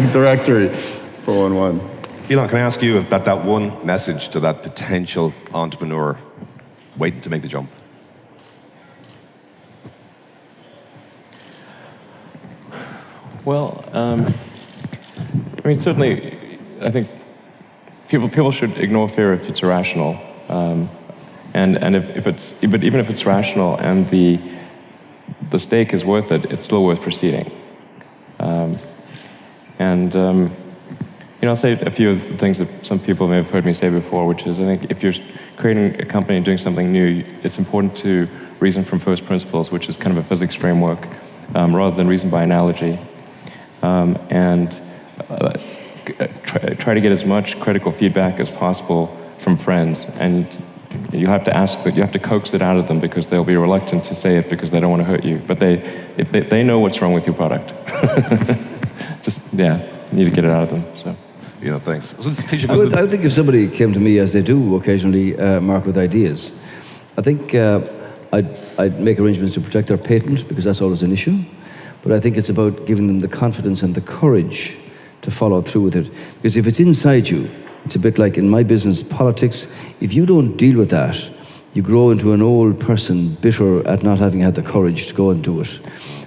you Directory 411. Elon, can I ask you about that one message to that potential entrepreneur waiting to make the jump? Well, I mean, certainly, I think people should ignore fear if it's irrational, and if it's, but even if it's rational and the stake is worth it, it's still worth proceeding. You know, I'll say a few of the things that some people may have heard me say before, which is I think if you're creating a company and doing something new, it's important to reason from first principles, which is kind of a physics framework, rather than reason by analogy. Try to get as much critical feedback as possible from friends, and you have to ask that, you have to coax it out of them, because they'll be reluctant to say it because they don't want to hurt you, but they know what's wrong with your product. Just, yeah, you need to get it out of them, so. Yeah, thanks. I think if somebody came to me, as they do occasionally, Mark, with ideas, I think I'd make arrangements to protect their patent, because that's always an issue. But I think it's about giving them the confidence and the courage to follow through with it. Because if it's inside you, it's a bit like in my business, politics, if you don't deal with that, you grow into an old person bitter at not having had the courage to go and do it.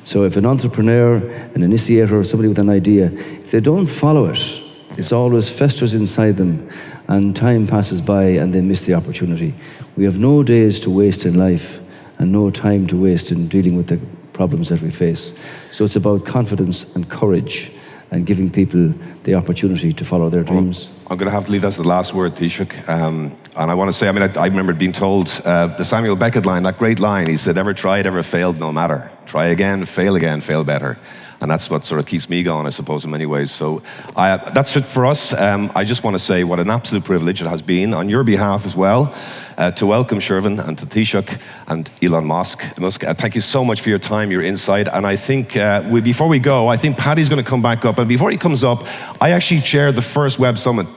So if an entrepreneur, an initiator, or somebody with an idea, if they don't follow it, it's always festers inside them, and time passes by and they miss the opportunity. We have no days to waste in life and no time to waste in dealing with the problems that we face. So it's about confidence and courage and giving people the opportunity to follow their dreams. I'm going to have to leave that as the last word, Taoiseach. And I want to say, I mean, I remember being told the Samuel Beckett line, that great line, he said, "Ever tried, ever failed, no matter. Try again, fail better." And that's what sort of keeps me going, I suppose, in many ways. So that's it for us. I just want to say what an absolute privilege it has been, on your behalf as well, to welcome Shervin and to Taoiseach and Elon Musk. Thank you so much for your time, your insight. And I think before we go, I think Paddy's going to come back up. And before he comes up, I actually chaired the first Web Summit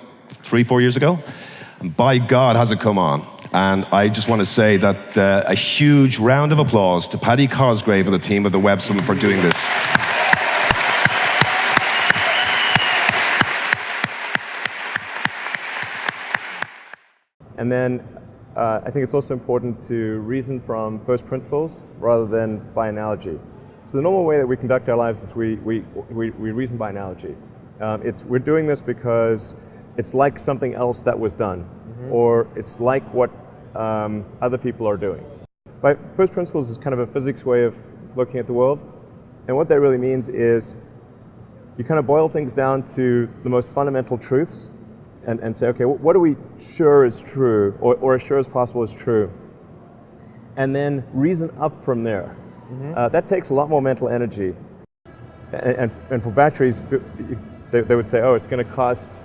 3-4 years ago. And by God, has it come on. And I just want to say that a huge round of applause to Paddy Cosgrave and the team of the Web Summit for doing this. And then I think it's also important to reason from first principles rather than by analogy. So the normal way that we conduct our lives is we reason by analogy. We're doing this because it's like something else that was done, or it's like what other people are doing. But first principles is kind of a physics way of looking at the world. And what that really means is you kind of boil things down to the most fundamental truths and say, okay, what are we sure is true, or as sure as possible is true? And then reason up from there. That takes a lot more mental energy. And for batteries, they would say, oh, it's going to cost,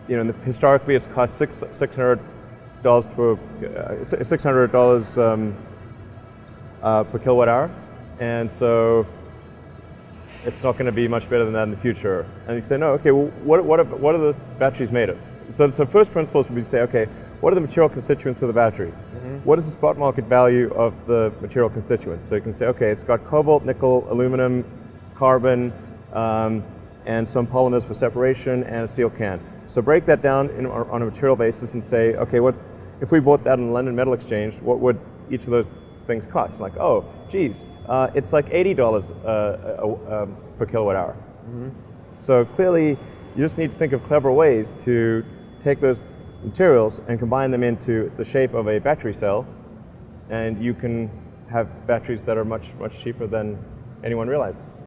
you know, historically it's cost $600 per kilowatt hour, and so it's not going to be much better than that in the future. And you say, no, okay, well, what are the batteries made of? So first principles would be to say, okay, what are the material constituents of the batteries? What is the spot market value of the material constituents? So you can say, okay, it's got cobalt, nickel, aluminum, carbon, and some polymers for separation, and a steel can. So break that down on a material basis and say, okay, what if we bought that in the London Metal Exchange, what would each of those things cost? Like, oh, geez, it's like $80 per kilowatt hour. So clearly, you just need to think of clever ways to take those materials and combine them into the shape of a battery cell, and you can have batteries that are much, much cheaper than anyone realizes.